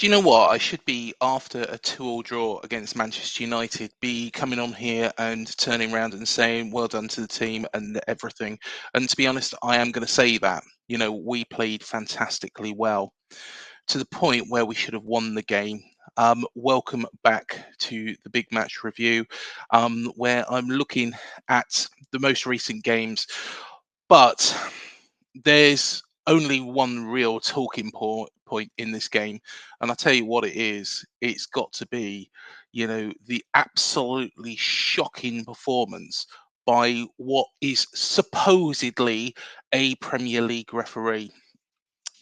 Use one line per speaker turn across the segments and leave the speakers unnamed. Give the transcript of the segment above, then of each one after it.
you know what? I should be, after a 2-2 draw against Manchester United, be coming on here and turning around and saying, well done to the team and everything. And to be honest, I am going to say that. We played fantastically well to the point where we should have won the game. Welcome back to the Big Match Review, where I'm looking at the most recent games. But there's only one real talking point in this game, and I'll tell you what it is. It's got to be, the absolutely shocking performance by what is supposedly a Premier League referee.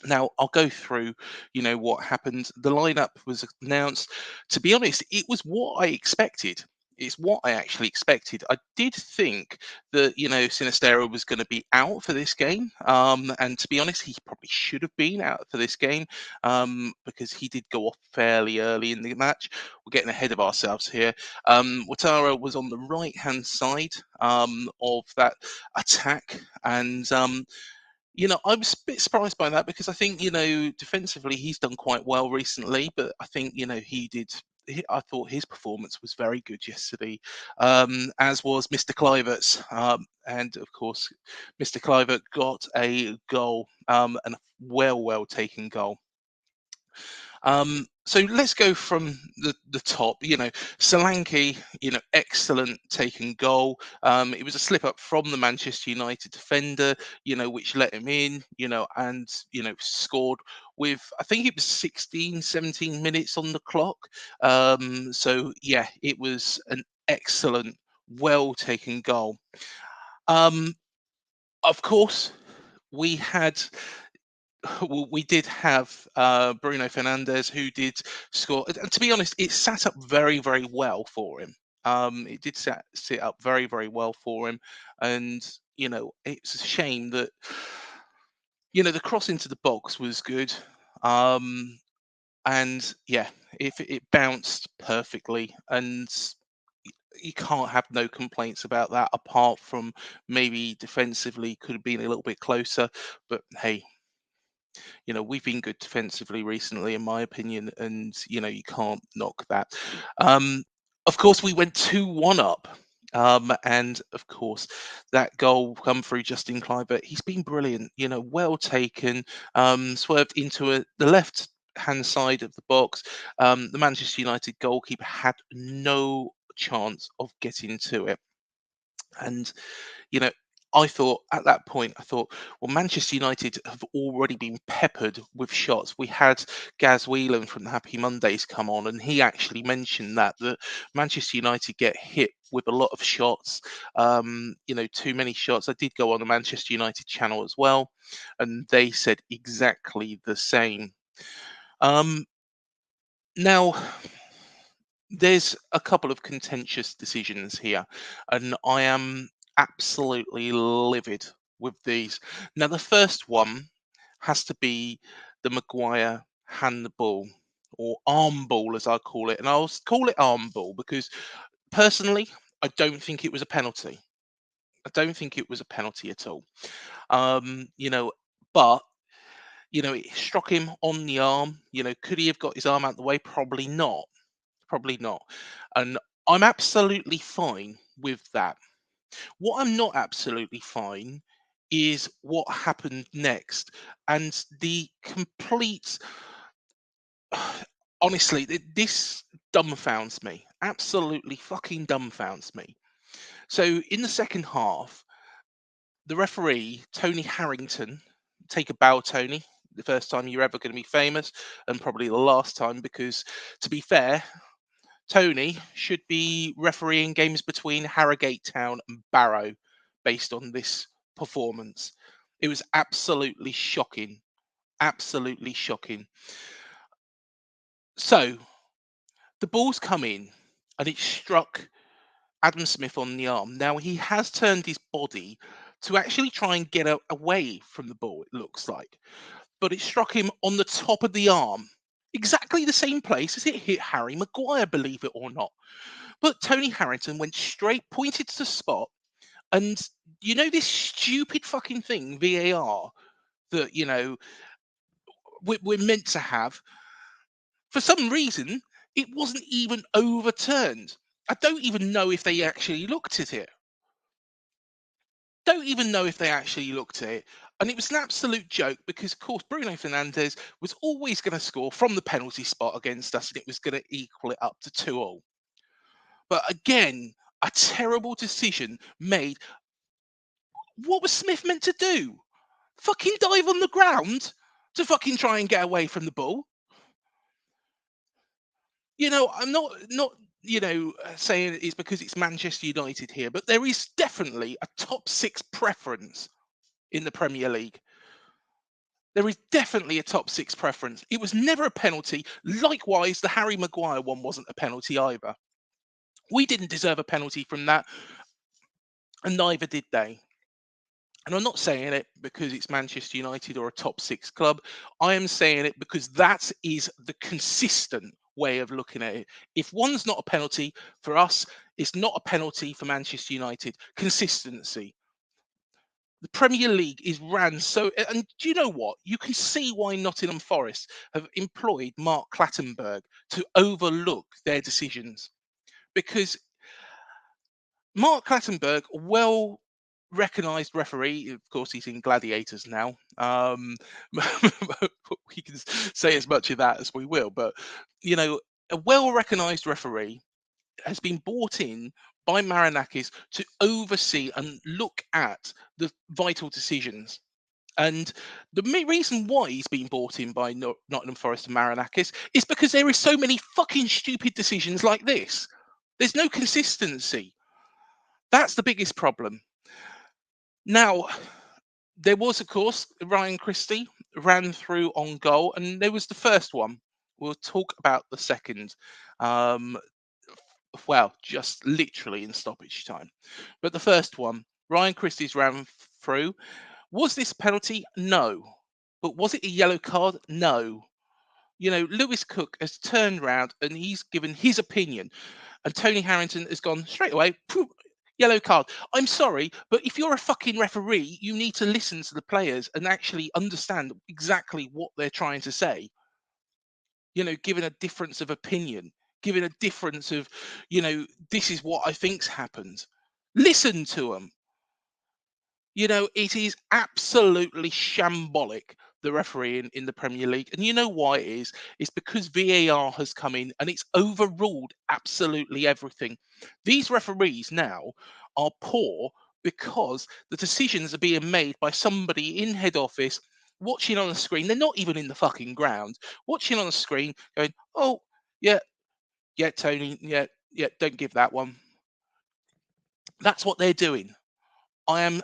Now, I'll go through, what happened. The lineup was announced. To be honest, it was what I expected. It's what I actually expected. I did think that, Sinistero was going to be out for this game. And to be honest, he probably should have been out for this game because he did go off fairly early in the match. We're getting ahead of ourselves here. Ouattara was on the right-hand side of that attack. And I was a bit surprised by that because I think, defensively he's done quite well recently, but I think, I thought his performance was very good yesterday, as was Mr. Kluivert's. And of course, Mr. Kluivert got a goal, and a well taken goal. So let's go from the top. Solanke, excellent taken goal. It was a slip up from the Manchester United defender, which let him in, and scored with, I think it was 16, 17 minutes on the clock. So yeah, it was an excellent, well taken goal. Of course, we had we did have Bruno Fernandes, who did score. And to be honest, it sat up very well for him. It did sit up very well for him. And, it's a shame that, the cross into the box was good. And yeah, if it bounced perfectly, and you can't have no complaints about that, apart from maybe defensively could have been a little bit closer. But hey, we've been good defensively recently, in my opinion, and you can't knock that. Of course, we went 2-1 up. And of course, that goal come through Justin Kluivert. He's been brilliant, well taken, swerved into the left hand side of the box. The Manchester United goalkeeper had no chance of getting to it. And, you know, I thought at that point, well, Manchester United have already been peppered with shots. We had Gaz Whelan from the Happy Mondays come on, and he actually mentioned that Manchester United get hit with a lot of shots, too many shots. I did go on the Manchester United channel as well, and they said exactly the same. Now, there's a couple of contentious decisions here, and I am absolutely livid with these. Now, the first one has to be the Maguire handball, or arm ball as I call it, and I'll call it arm ball because personally, I don't think it was a penalty. I don't think it was a penalty at all. But it struck him on the arm. Could he have got his arm out the way? Probably not. Probably not. And I'm absolutely fine with that. What I'm not absolutely fine is what happened next, and the complete honestly, this dumbfounds me. Absolutely fucking dumbfounds me. So in the second half, the referee, Tony Harrington, take a bow, Tony. The first time you're ever going to be famous, and probably the last time, because to be fair, Tony should be refereeing games between Harrogate Town and Barrow based on this performance. It was absolutely shocking. Absolutely shocking. So the ball's come in and it struck Adam Smith on the arm. Now he has turned his body to actually try and get away from the ball, it looks like. But it struck him on the top of the arm, exactly the same place as it hit Harry Maguire, believe it or not. But Tony Harrington went straight, pointed to the spot, and this stupid fucking thing, VAR, that we're meant to have. For some reason, it wasn't even overturned. I don't even know if they actually looked at it. Don't even know if they actually looked at it. And it was an absolute joke because, of course, Bruno Fernandes was always going to score from the penalty spot against us and it was going to equal it up to 2-2. But again, a terrible decision made. What was Smith meant to do? Fucking dive on the ground to fucking try and get away from the ball? I'm not saying it's because it's Manchester United here, but there is definitely a top six preference in the Premier League. There is definitely a top six preference. It was never a penalty. Likewise, the Harry Maguire one wasn't a penalty either. We didn't deserve a penalty from that, and neither did they. And I'm not saying it because it's Manchester United or a top six club. I am saying it because that is the consistent way of looking at it. If one's not a penalty for us, it's not a penalty for Manchester United. Consistency. The Premier League is ran so. And do you know what? You can see why Nottingham Forest have employed Mark Clattenburg to overlook their decisions. Because Mark Clattenburg, well recognised referee. Of course, he's in Gladiators now. We can say as much of that as we will, but a well recognised referee has been brought in by Marinakis to oversee and look at the vital decisions. And the reason why he's been brought in by Nottingham Forest and Marinakis is because there is so many fucking stupid decisions like this. There's no consistency. That's the biggest problem. Now, there was, of course, Ryan Christie ran through on goal, and there was the first one. We'll talk about the second. Um, well, just literally in stoppage time. But the first one, Ryan Christie's ran through. Was this penalty? No. But was it a yellow card? No. Lewis Cook has turned round and he's given his opinion. And Tony Harrington has gone straight away, poof, yellow card. I'm sorry, but if you're a fucking referee, you need to listen to the players and actually understand exactly what they're trying to say. Given a difference of opinion, given a difference of, this is what I think's happened. Listen to them. It is absolutely shambolic, the refereeing in the Premier League. And you know why it is? It's because VAR has come in and it's overruled absolutely everything. These referees now are poor because the decisions are being made by somebody in head office watching on the screen. They're not even in the fucking ground, watching on the screen, going, oh, yeah, yeah, Tony, yeah, yeah, don't give that one. That's what they're doing. I am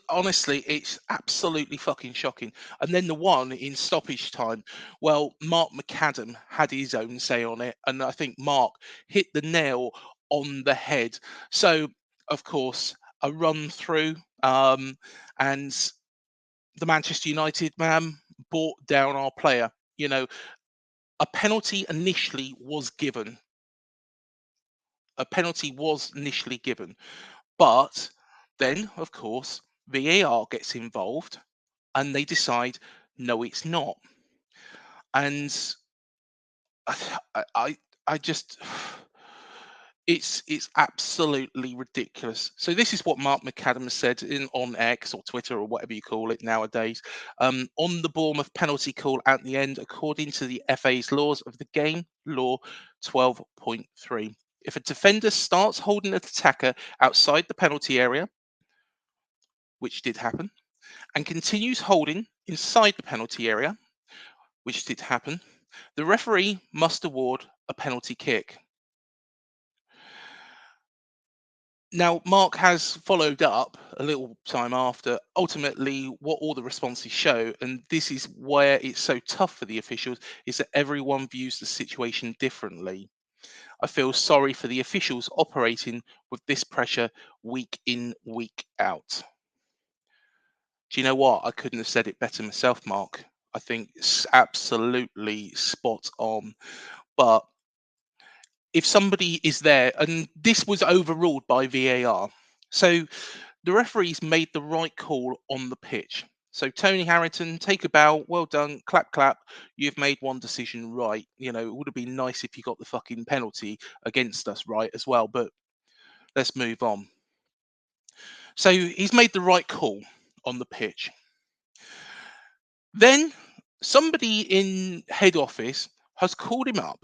honestly, it's absolutely fucking shocking. And then the one in stoppage time, well, Mark McAdam had his own say on it, and I think Mark hit the nail on the head. So, of course, a run through, and the Manchester United man brought down our player. A penalty initially was given. A penalty was initially given. But then, of course, VAR gets involved and they decide, no, it's not. And I just, it's absolutely ridiculous. So this is what Mark McAdam said on X or Twitter or whatever you call it nowadays. On the Bournemouth penalty call at the end, according to the FA's laws of the game, law 12.3. If a defender starts holding an attacker outside the penalty area, which did happen, and continues holding inside the penalty area, which did happen, the referee must award a penalty kick. Now, Mark has followed up a little time after, ultimately, what all the responses show, and this is where it's so tough for the officials, is that everyone views the situation differently. I feel sorry for the officials operating with this pressure week in, week out. Do you know what? I couldn't have said it better myself, Mark. I think it's absolutely spot on. But if somebody is there, and this was overruled by VAR, so the referees made the right call on the pitch. So Tony Harrington, take a bow. Well done. Clap, clap. You've made one decision right. It would have been nice if you got the fucking penalty against us right as well. But let's move on. So he's made the right call on the pitch. Then somebody in head office has called him up.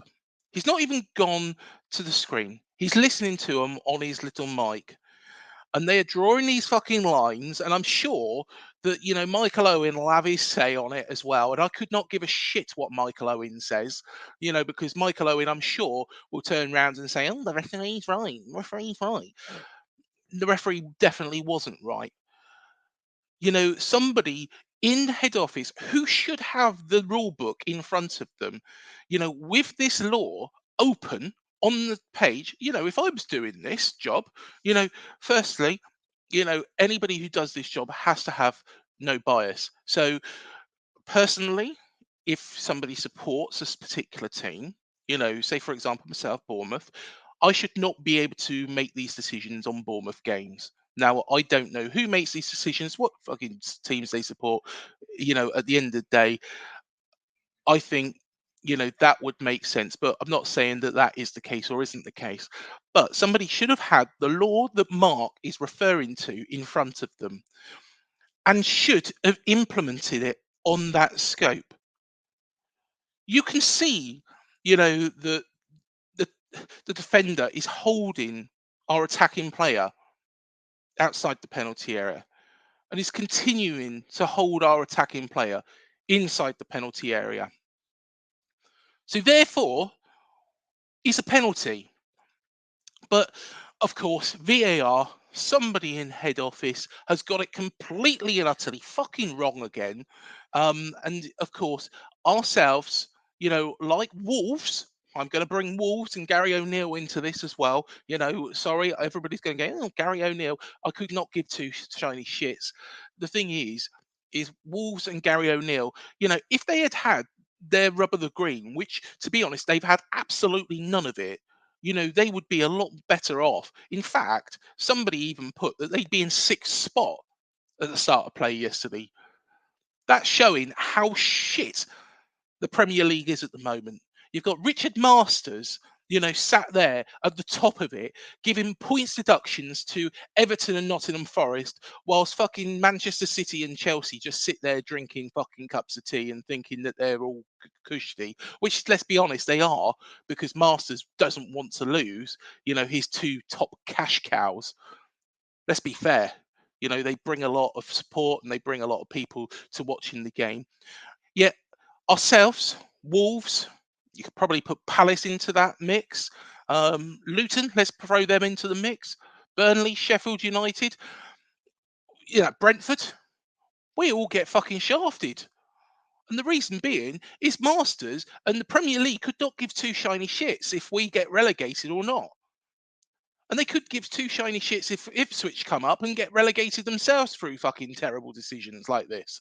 He's not even gone to the screen. He's listening to him on his little mic. And they are drawing these fucking lines. And I'm sure that, Michael Owen will have his say on it as well. And I could not give a shit what Michael Owen says, because Michael Owen, I'm sure, will turn around and say, oh, the referee's right. The referee's right. The referee definitely wasn't right. Somebody in head office who should have the rule book in front of them, with this law open on the page, if I was doing this job, firstly, anybody who does this job has to have no bias. So personally, if somebody supports this particular team, say for example myself, Bournemouth, I should not be able to make these decisions on Bournemouth games. Now, I don't know who makes these decisions, what fucking teams they support. At the end of the day, I think, that would make sense. But I'm not saying that that is the case or isn't the case. But somebody should have had the law that Mark is referring to in front of them and should have implemented it on that scope. You can see, the the the defender is holding our attacking player outside the penalty area, and he's continuing to hold our attacking player inside the penalty area. So therefore, it's a penalty. But of course, VAR, somebody in head office has got it completely and utterly fucking wrong again. And of course, ourselves, like Wolves, I'm going to bring Wolves and Gary O'Neill into this as well. Sorry, everybody's going to go, oh, Gary O'Neill. I could not give two shiny shits. The thing is Wolves and Gary O'Neill, if they had had their rub of the green, which to be honest, they've had absolutely none of it, they would be a lot better off. In fact, somebody even put that they'd be in sixth spot at the start of play yesterday. That's showing how shit the Premier League is at the moment. You've got Richard Masters, sat there at the top of it, giving points deductions to Everton and Nottingham Forest, whilst fucking Manchester City and Chelsea just sit there drinking fucking cups of tea and thinking that they're all cushy, which, let's be honest, they are, because Masters doesn't want to lose, his two top cash cows. Let's be fair. They bring a lot of support and they bring a lot of people to watching the game. Yet ourselves, Wolves, you could probably put Palace into that mix. Luton, let's throw them into the mix. Burnley, Sheffield United, Brentford, we all get fucking shafted. And the reason being is Masters and the Premier League could not give two shiny shits if we get relegated or not. And they could give two shiny shits if Ipswich come up and get relegated themselves through fucking terrible decisions like this.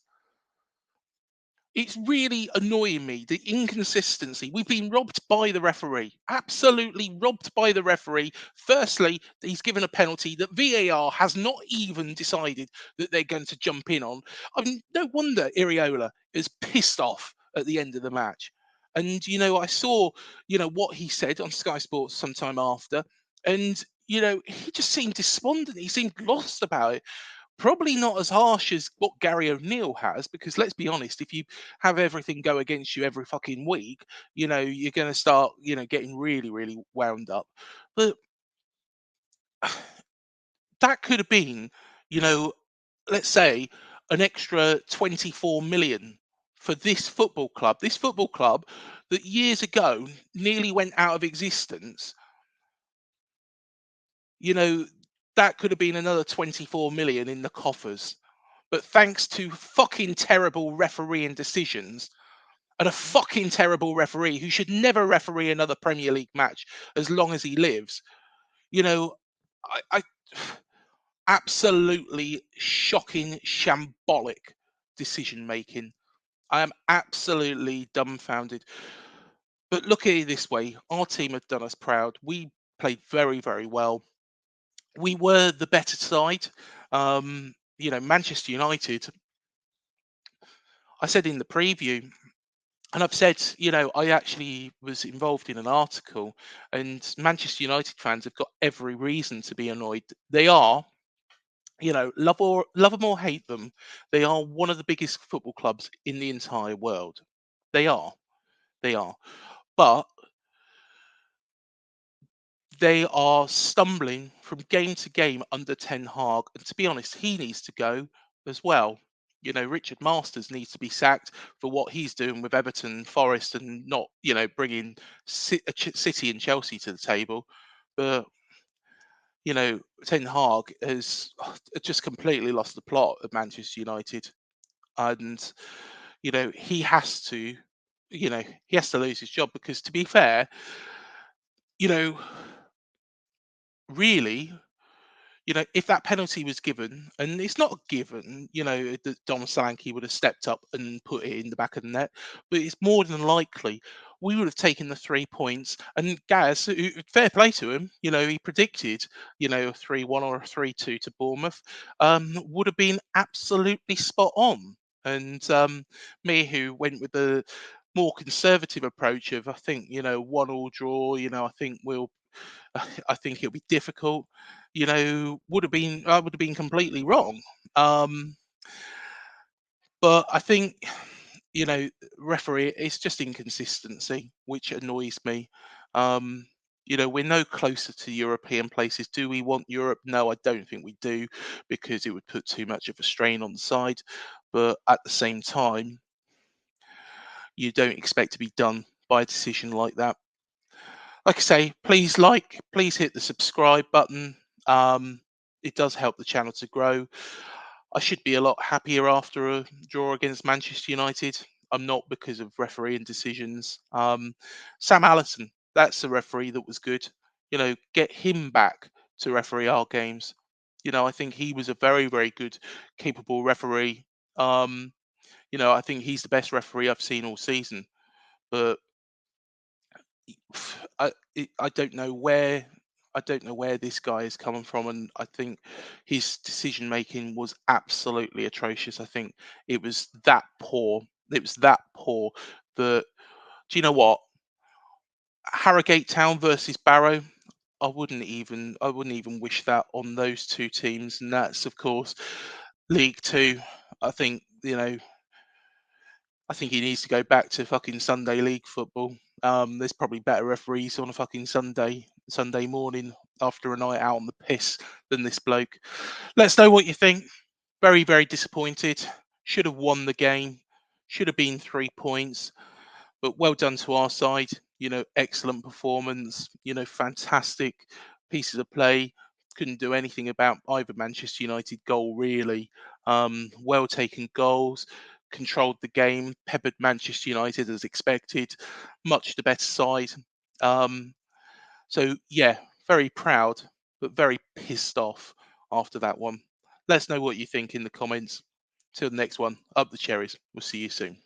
It's really annoying me, the inconsistency. We've been robbed by the referee, absolutely robbed by the referee. Firstly, he's given a penalty that VAR has not even decided that they're going to jump in on. I mean, no wonder Iriola is pissed off at the end of the match. And, I saw, what he said on Sky Sports sometime after. And, he just seemed despondent. He seemed lost about it. Probably not as harsh as what Gary O'Neill has, because let's be honest, if you have everything go against you every fucking week, you're going to start, getting really, really wound up. But that could have been, you know, let's say an extra 24 million for this football club that years ago nearly went out of existence. you know, that could have been another 24 million in the coffers. But thanks to fucking terrible refereeing decisions and a fucking terrible referee who should never referee another Premier League match as long as he lives, you know, I absolutely shocking, shambolic decision making. I am absolutely dumbfounded. But look at it this way, our team have done us proud. We played very, very well. We were the better side. Manchester United, I said in the preview, and I've said, I actually was involved in an article, and Manchester United fans have got every reason to be annoyed. They are, love them or hate them, they are one of the biggest football clubs in the entire world. They are, they are. But they are stumbling from game to game under Ten Hag, and to be honest, he needs to go as well. Richard Masters needs to be sacked for what he's doing with Everton, Forest, and not, bringing City and Chelsea to the table. But Ten Hag has just completely lost the plot at Manchester United, and he has to, he has to lose his job because, to be fair, you know, really, if that penalty was given, and it's not given, that Dom Solanke would have stepped up and put it in the back of the net, but it's more than likely we would have taken the 3 points. And Gaz, fair play to him, he predicted, a 3-1 or a 3-2 to Bournemouth, would have been absolutely spot on. And me, who went with the more conservative approach of, I think, 1-1 draw, I think I think it'll be difficult. I would have been completely wrong. Um, but I think referee, it's just inconsistency, which annoys me. Um, we're no closer to European places. Do we want Europe? No, I don't think we do, because it would put too much of a strain on the side. But at the same time, you don't expect to be done by a decision like that. Like I say, please hit the subscribe button. Um, it does help the channel to grow. I should be a lot happier after a draw against Manchester United. I'm not, because of refereeing decisions. Sam Allison, that's the referee that was good. Get him back to referee our games. I think he was a very, very good, capable referee. Um, I think he's the best referee I've seen all season. But I don't know where this guy is coming from, and I think his decision making was absolutely atrocious. I think it was that poor. It was that poor that, do you know what? Harrogate Town versus Barrow. I wouldn't even wish that on those two teams, and that's, of course, League Two. I think I think he needs to go back to fucking Sunday league football. There's probably better referees on a fucking Sunday morning after a night out on the piss than this bloke. Let us know what you think. Very, very disappointed. Should have won the game. Should have been 3 points. But well done to our side. Excellent performance. Fantastic pieces of play. Couldn't do anything about either Manchester United goal, really. Well taken goals, controlled the game, peppered Manchester United as expected. Much the better side. Um, so yeah, very proud, but very pissed off after that one. Let us know what you think in the comments. Till the next one, up the cherries. We'll see you soon.